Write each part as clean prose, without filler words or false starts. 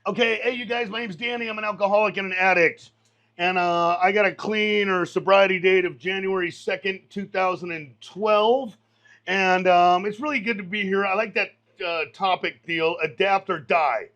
Okay, hey, you guys, my name's Danny. I'm an alcoholic and an addict. And I got a clean or sobriety date of January 2nd, 2012. And it's really good to be here. I like that topic deal, adapt or die.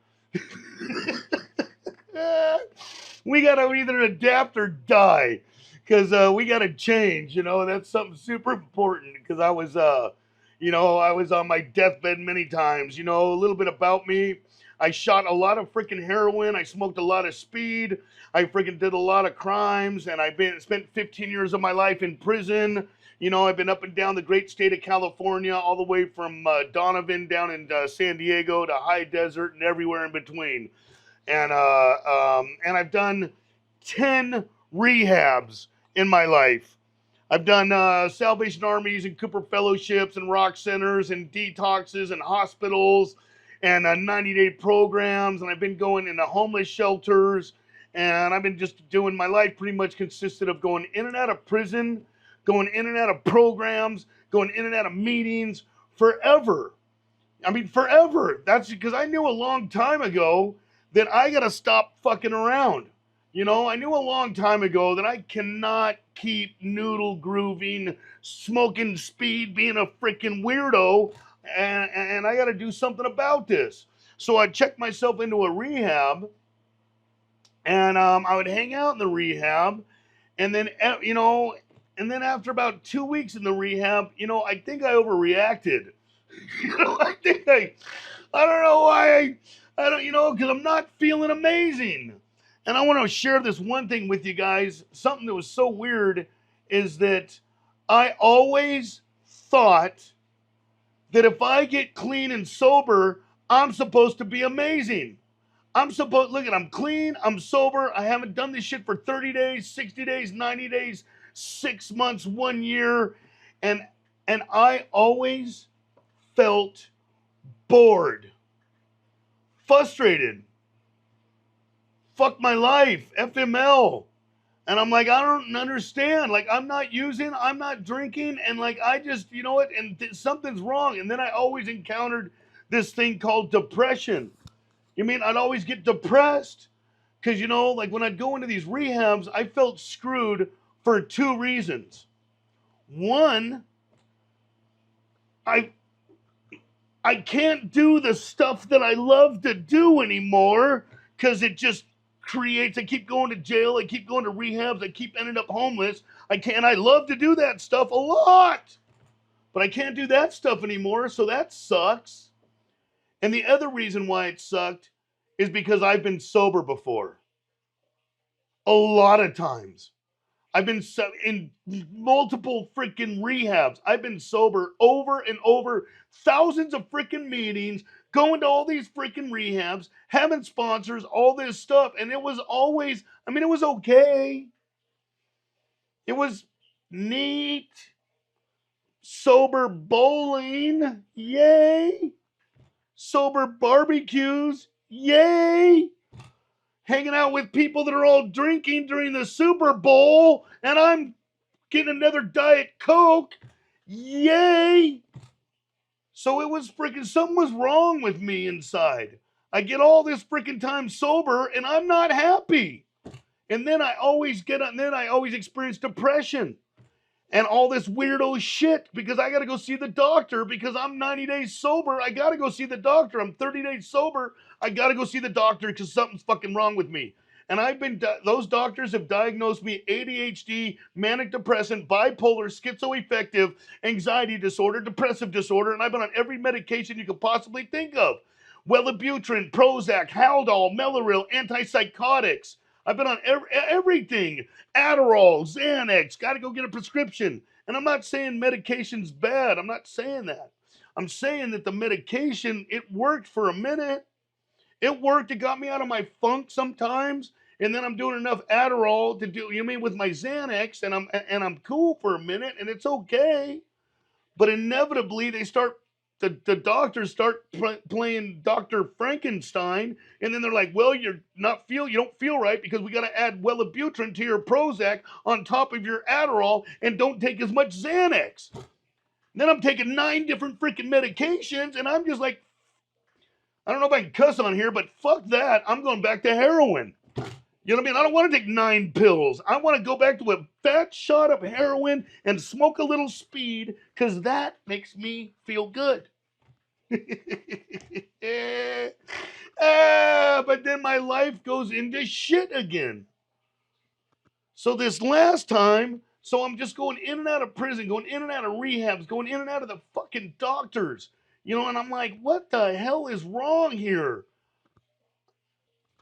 We got to either adapt or die because we got to change. That's something super important because I was on my deathbed many times. A little bit about me. I shot a lot of freaking heroin. I smoked a lot of speed. I freaking did a lot of crimes, and I've been spent 15 years of my life in prison. I've been up and down the great state of California, all the way from Donovan down in San Diego to high desert and everywhere in between. And I've done 10 rehabs in my life. I've done Salvation Armies and Cooper Fellowships and rock centers and detoxes and hospitals and 90-day programs. And I've been going into homeless shelters. And I've been just doing my life pretty much consisted of going in and out of prison, going in and out of programs, going in and out of meetings forever. I mean, forever. That's because I knew a long time ago that I got to stop fucking around. I knew a long time ago that I cannot keep noodle grooving, smoking speed, being a freaking weirdo, and I got to do something about this. So I checked myself into a rehab, and I would hang out in the rehab, and then, and then after about 2 weeks in the rehab, I think I overreacted. I don't know why I don't, because I'm not feeling amazing. And I want to share this one thing with you guys. Something that was so weird is that I always thought that if I get clean and sober, I'm supposed to be amazing. I'm clean, I'm sober, I haven't done this shit for 30 days, 60 days, 90 days, 6 months, 1 year. And I always felt bored, frustrated, fuck my life, FML. And I'm like, I don't understand. Like, I'm not using, I'm not drinking. And like, I just, you know what? And something's wrong. And then I always encountered this thing called depression. You mean I'd always get depressed? Because, like when I'd go into these rehabs, I felt screwed for two reasons. One, I can't do the stuff that I love to do anymore because it just creates. I keep going to jail. I keep going to rehabs. I keep ending up homeless. I love to do that stuff a lot, but I can't do that stuff anymore. So that sucks. And the other reason why it sucked is because I've been sober before. A lot of times. I've been in multiple freaking rehabs. I've been sober over and over, thousands of freaking meetings, going to all these freaking rehabs, having sponsors, all this stuff. And it was always, it was okay. It was neat. Sober bowling. Yay. Sober barbecues. Yay. Hanging out with people that are all drinking during the Super Bowl, and I'm getting another Diet Coke. Yay! So it was freaking, something was wrong with me inside. I get all this freaking time sober, and I'm not happy. And then I always experience depression and all this weirdo shit because I got to go see the doctor because I'm 90 days sober. I got to go see the doctor. I'm 30 days sober. I got to go see the doctor because something's fucking wrong with me. And those doctors have diagnosed me ADHD, manic depressant, bipolar, schizoaffective, anxiety disorder, depressive disorder, and I've been on every medication you could possibly think of. Wellibutrin, Prozac, Haldol, Mellaril, antipsychotics. I've been on everything. Adderall, Xanax, got to go get a prescription. And I'm not saying medication's bad. I'm not saying that. I'm saying that the medication, it worked for a minute. It worked. It got me out of my funk sometimes. And then I'm doing enough Adderall to do, with my Xanax, and I'm cool for a minute, and it's okay. But inevitably, the doctors start playing Dr. Frankenstein, and then they're like, well, you don't feel right because we got to add Wellibutrin to your Prozac on top of your Adderall and don't take as much Xanax. And then I'm taking 9 different freaking medications, and I'm I don't know if I can cuss on here, but fuck that. I'm going back to heroin. You know what I mean? I don't want to take 9 pills. I want to go back to a fat shot of heroin and smoke a little speed because that makes me feel good. But then my life goes into shit again. So this last time, so I'm just going in and out of prison, going in and out of rehabs, going in and out of the fucking doctors. You know, and I'm like, what the hell is wrong here?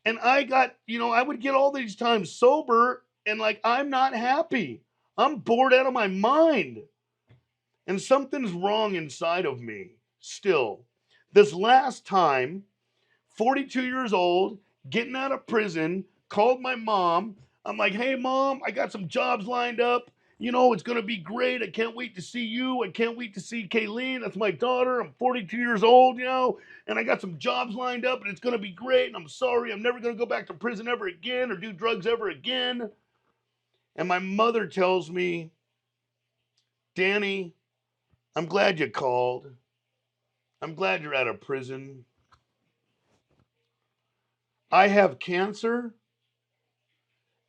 And I got, I would get all these times sober and like, I'm not happy. I'm bored out of my mind. And something's wrong inside of me still. This last time, 42 years old, getting out of prison, called my mom. I'm like, hey, mom, I got some jobs lined up. It's going to be great. I can't wait to see you. I can't wait to see Kayleen. That's my daughter. I'm 42 years old, and I got some jobs lined up, and it's going to be great. And I'm sorry. I'm never going to go back to prison ever again or do drugs ever again. And my mother tells me, Danny, I'm glad you called. I'm glad you're out of prison. I have cancer,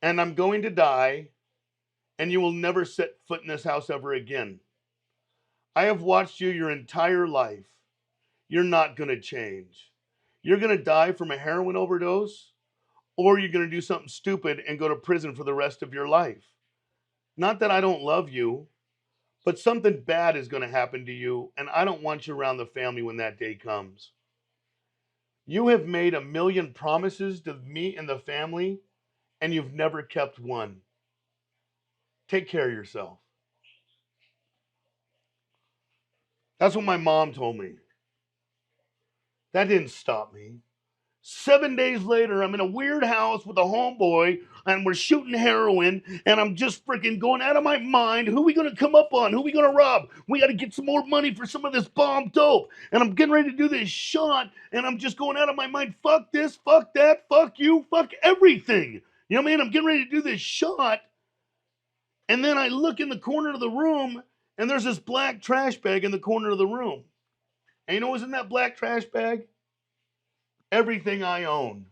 and I'm going to die, and you will never set foot in this house ever again. I have watched you your entire life. You're not going to change. You're going to die from a heroin overdose, or you're going to do something stupid and go to prison for the rest of your life. Not that I don't love you, but something bad is going to happen to you, and I don't want you around the family when that day comes. You have made 1,000,000 promises to me and the family, and you've never kept one. Take care of yourself. That's what my mom told me. That didn't stop me. 7 days later, I'm in a weird house with a homeboy, and we're shooting heroin, and I'm just freaking going out of my mind. Who are we going to come up on? Who are we going to rob? We got to get some more money for some of this bomb dope. And I'm getting ready to do this shot, and I'm just going out of my mind. Fuck this, fuck that, fuck you, fuck everything. You know what I mean? I'm getting ready to do this shot, and then I look in the corner of the room, and there's this black trash bag in the corner of the room. And you know what's in that black trash bag? Everything I own.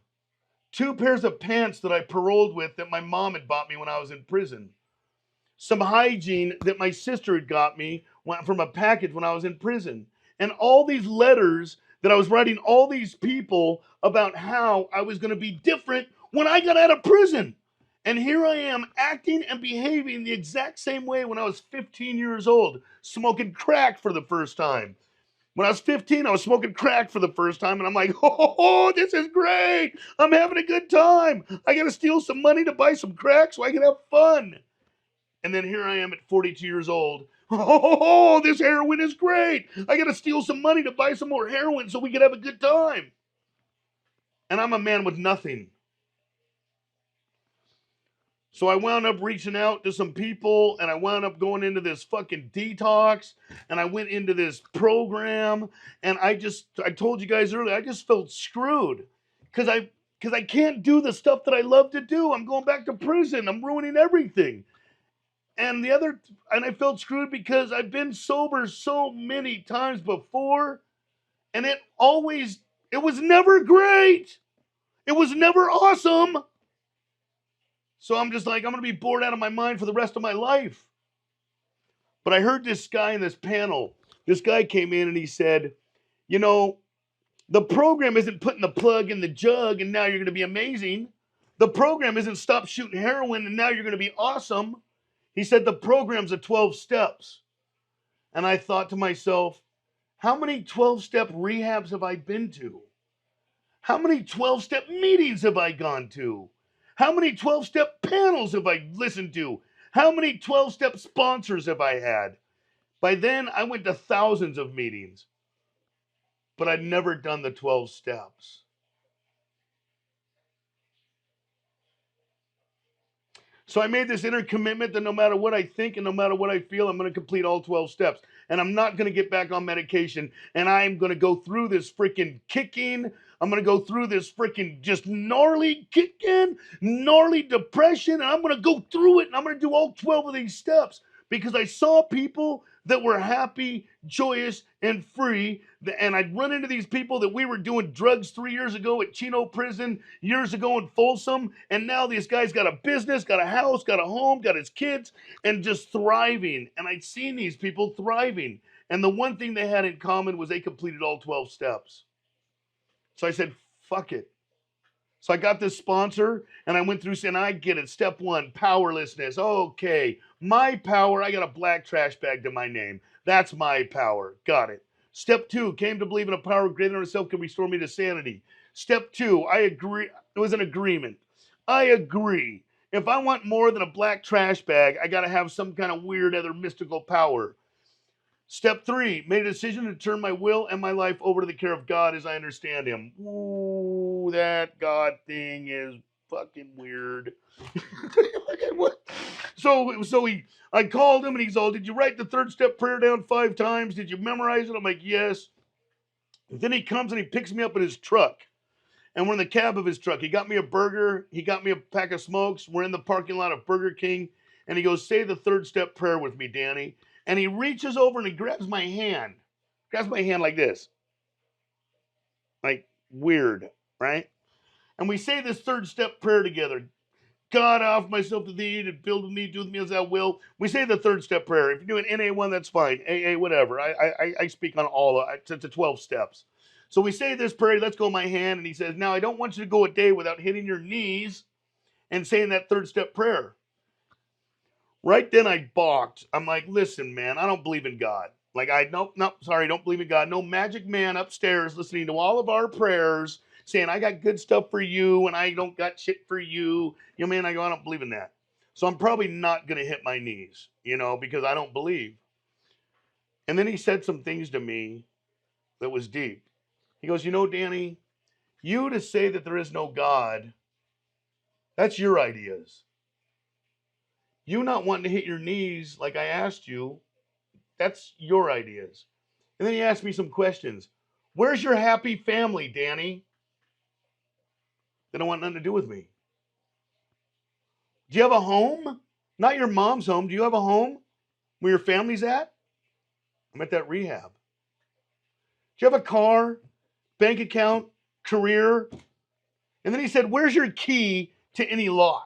2 pairs of pants that I paroled with that my mom had bought me when I was in prison. Some hygiene that my sister had got me from a package when I was in prison. And all these letters that I was writing all these people about how I was going to be different when I got out of prison. And here I am acting and behaving the exact same way when I was 15 years old, smoking crack for the first time. When I was 15, I was smoking crack for the first time, and I'm like, oh, this is great. I'm having a good time. I got to steal some money to buy some crack so I can have fun. And then here I am at 42 years old. Oh, this heroin is great. I got to steal some money to buy some more heroin so we can have a good time. And I'm a man with nothing. So I wound up reaching out to some people, and I wound up going into this fucking detox, and I went into this program, and I told you guys earlier, I just felt screwed because I can't do the stuff that I love to do. I'm going back to prison. I'm ruining everything. And I felt screwed because I've been sober so many times before, and it was never great. It was never awesome. So I'm just like, I'm going to be bored out of my mind for the rest of my life. But I heard this guy in this panel. This guy came in and he said, the program isn't putting the plug in the jug and now you're going to be amazing. The program isn't stop shooting heroin and now you're going to be awesome. He said the program's a 12 steps. And I thought to myself, how many 12-step rehabs have I been to? How many 12-step meetings have I gone to? How many 12-step panels have I listened to? How many 12-step sponsors have I had? By then, I went to thousands of meetings, but I'd never done the 12 steps. So I made this inner commitment that no matter what I think and no matter what I feel, I'm going to complete all 12 steps. And I'm not going to get back on medication. And I'm going to go through this freaking kicking. I'm going to go through this freaking just gnarly kicking, gnarly depression. And I'm going to go through it. And I'm going to do all 12 of these steps. Because I saw people that were happy, joyous, and free. And I'd run into these people that we were doing drugs 3 years ago at Chino Prison, years ago in Folsom. And now this guy's got a business, got a house, got a home, got his kids, and just thriving. And I'd seen these people thriving. And the one thing they had in common was they completed all 12 steps. So I said, fuck it. So I got this sponsor and I went through saying, I get it. Step one, powerlessness. Okay. My power, I got a black trash bag to my name. That's my power. Got it. Step two, came to believe in a power greater than myself can restore me to sanity. Step two, I agree. It was an agreement. I agree. If I want more than a black trash bag, I got to have some kind of weird other mystical power. Step three, made a decision to turn my will and my life over to the care of God as I understand him. Ooh, that God thing is fucking weird. I called him and he's all, did you write the third step prayer down 5 times? Did you memorize it? I'm like, yes. And then he comes and he picks me up in his truck. And we're in the cab of his truck. He got me a burger. He got me a pack of smokes. We're in the parking lot of Burger King. And he goes, say the third step prayer with me, Danny. And he reaches over and he grabs my hand. Grabs my hand like this. Like weird, right? And we say this third step prayer together. God, I offer myself to thee to build with me, do with me as thou will. We say the third step prayer. If you're doing NA1, that's fine. AA, whatever. I speak on all of it. It's 12 steps. So we say this prayer, let's go my hand. And he says, now I don't want you to go a day without hitting your knees and saying that third step prayer. Right then I balked. I'm like, listen, man, I don't believe in God. Like, don't believe in God. No magic man upstairs listening to all of our prayers saying, I got good stuff for you and I don't got shit for you. You know, man, I don't believe in that. So I'm probably not going to hit my knees, because I don't believe. And then he said some things to me that was deep. He goes, Danny, you to say that there is no God, that's your ideas. You not wanting to hit your knees like I asked you, that's your ideas. And then he asked me some questions. Where's your happy family, Danny? They don't want nothing to do with me. Do you have a home? Not your mom's home. Do you have a home where your family's at? I'm at that rehab. Do you have a car, bank account, career? And then he said, where's your key to any lock?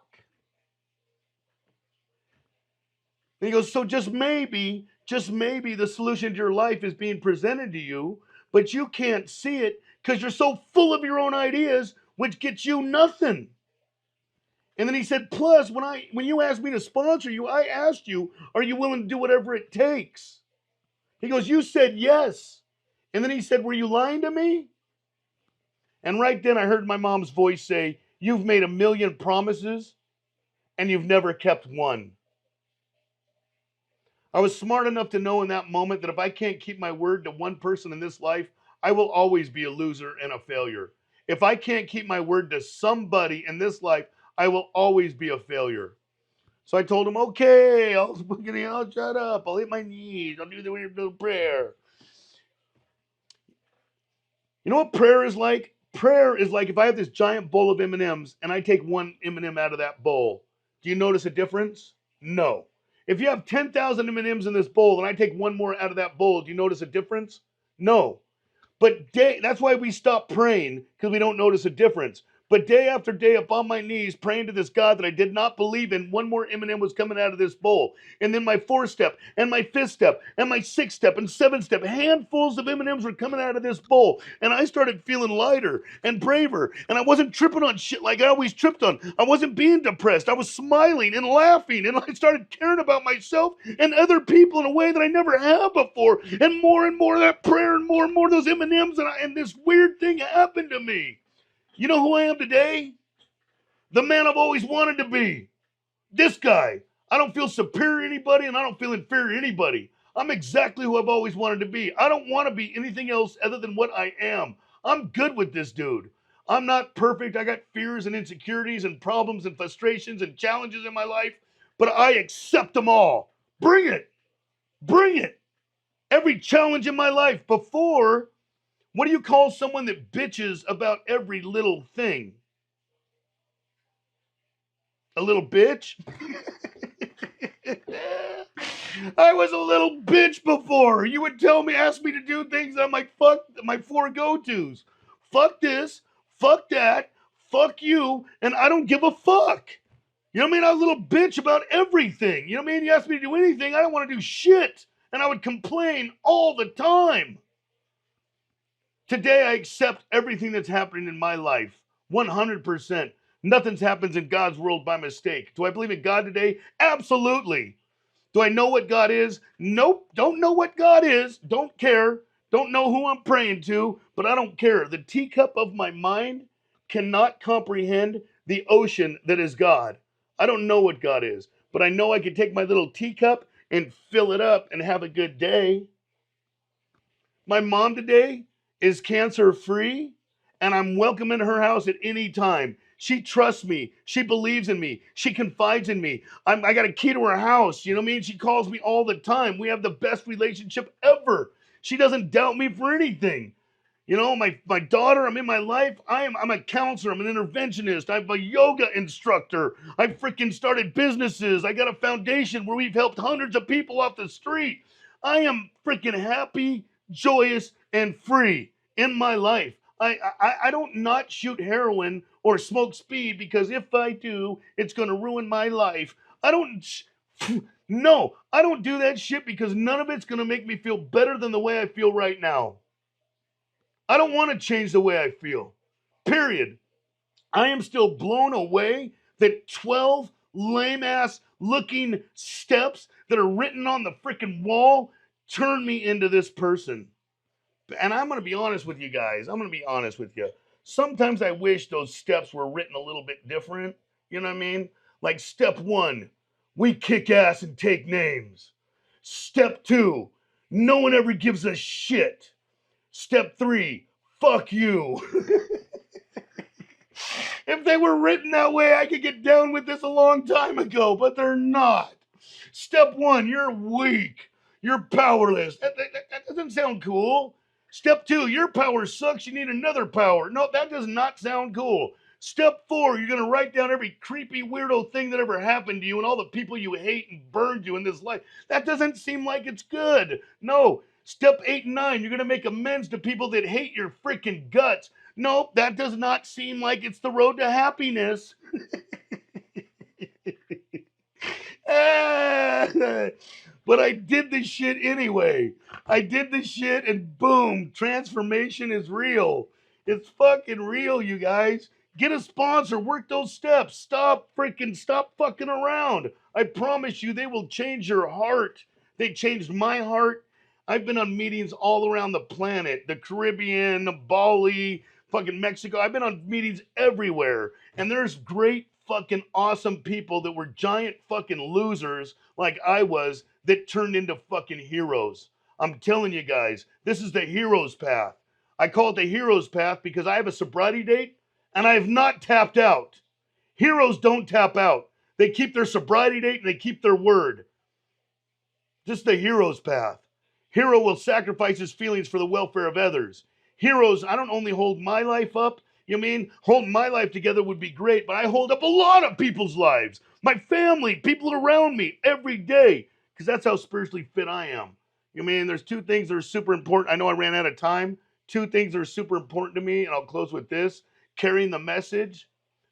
And he goes, so just maybe the solution to your life is being presented to you, but you can't see it because you're so full of your own ideas, which gets you nothing. And then he said, plus, when you asked me to sponsor you, I asked you, are you willing to do whatever it takes? He goes, you said yes. And then he said, were you lying to me? And right then I heard my mom's voice say, you've made 1,000,000 promises and you've never kept one. I was smart enough to know in that moment that if I can't keep my word to one person in this life, I will always be a loser and a failure. If I can't keep my word to somebody in this life, I will always be a failure. So I told him, okay, I'll shut up. I'll hit my knees. I'll do the weird little prayer. You know what prayer is like? Prayer is like if I have this giant bowl of M&Ms and I take one M&M out of that bowl. Do you notice a difference? No. If you have 10,000 M&Ms in this bowl and I take one more out of that bowl, do you notice a difference? No. But that's why we stop praying, because we don't notice a difference. But day after day up on my knees praying to this God that I did not believe in, one more M&M was coming out of this bowl. And then my 4th step and my 5th step and my 6th step and 7th step, handfuls of M&Ms were coming out of this bowl. And I started feeling lighter and braver. And I wasn't tripping on shit like I always tripped on. I wasn't being depressed. I was smiling and laughing. And I started caring about myself and other people in a way that I never have before. And more of that prayer and more of those M&Ms. And this weird thing happened to me. You know who I am today? The man I've always wanted to be. This guy. I don't feel superior to anybody and I don't feel inferior to anybody. I'm exactly who I've always wanted to be. I don't want to be anything else other than what I am. I'm good with this dude. I'm not perfect. I got fears and insecurities and problems and frustrations and challenges in my life, but I accept them all. Bring it. Bring it. Every challenge in my life before. What do you call someone that bitches about every little thing? A little bitch? I was a little bitch before. You would ask me to do things. I'm like, fuck my four go-tos. Fuck this, fuck that, fuck you, and I don't give a fuck. You know what I mean? I was a little bitch about everything. You know what I mean? You asked me to do anything, I don't want to do shit. And I would complain all the time. Today, I accept everything that's happening in my life 100%. Nothing happens in God's world by mistake. Do I believe in God today? Absolutely. Do I know what God is? Nope. Don't know what God is. Don't care. Don't know who I'm praying to, but I don't care. The teacup of my mind cannot comprehend the ocean that is God. I don't know what God is, but I know I can take my little teacup and fill it up and have a good day. My mom today is cancer free, and I'm welcome in her house at any time. She trusts me. She believes in me. She confides in me. I got a key to her house. You know what I mean? She calls me all the time. We have the best relationship ever. She doesn't doubt me for anything. You know, my daughter, I'm in my life. I'm a counselor. I'm an interventionist. I'm a yoga instructor. I freaking started businesses. I got a foundation where we've helped hundreds of people off the street. I am freaking happy, joyous, and free in my life. I don't not shoot heroin or smoke speed because if I do, it's going to ruin my life. I don't. No, I don't do that shit because none of it's going to make me feel better than the way I feel right now. I don't want to change the way I feel. Period. I am still blown away that 12 lame ass looking steps that are written on the freaking wall turn me into this person. And I'm going to be honest with you guys. I'm going to be honest with you. Sometimes I wish those steps were written a little bit different. You know what I mean? Like step one, we kick ass and take names. Step two, no one ever gives a shit. Step three, fuck you. If they were written that way, I could get down with this a long time ago, but they're not. Step one, you're weak. You're powerless. That doesn't sound cool. Step two, your power sucks. You need another power. No, that does not sound cool. Step four, you're going to write down every creepy, weirdo thing that ever happened to you and all the people you hate and burned you in this life. That doesn't seem like it's good. No. Step eight and nine, you're going to make amends to people that hate your freaking guts. Nope, that does not seem like it's the road to happiness. But I did this shit anyway. I did this shit and boom, transformation is real. It's fucking real, you guys. Get a sponsor, work those steps. Stop fucking around. I promise you they will change your heart. They changed my heart. I've been on meetings all around the planet, the Caribbean, Bali, fucking Mexico. I've been on meetings everywhere. And there's great fucking awesome people that were giant fucking losers like I was that turned into fucking heroes. I'm telling you guys, this is the hero's path. I call it the hero's path because I have a sobriety date and I have not tapped out. Heroes don't tap out. They keep their sobriety date and they keep their word. Just the hero's path. Hero will sacrifice his feelings for the welfare of others. Heroes, I don't only hold my life up. You mean holding my life together would be great, but I hold up a lot of people's lives. My family, people around me every day, because that's how spiritually fit I am. You mean there's two things that are super important. I know I ran out of time. Two things that are super important to me, and I'll close with this: carrying the message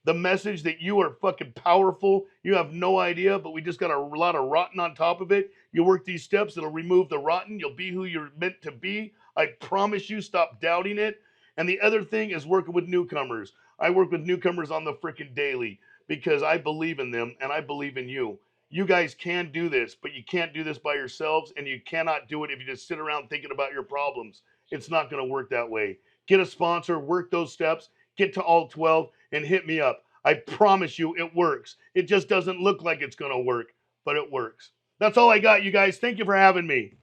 that you are fucking powerful. You have no idea, but we just got a lot of rotten on top of it. You work these steps, it'll remove the rotten. You'll be who you're meant to be. I promise you, stop doubting it. And the other thing is working with newcomers. I work with newcomers on the freaking daily because I believe in them and I believe in you. You guys can do this, but you can't do this by yourselves, and you cannot do it if you just sit around thinking about your problems. It's not going to work that way. Get a sponsor, work those steps, get to all 12, and hit me up. I promise you it works. It just doesn't look like it's going to work, but it works. That's all I got, you guys. Thank you for having me.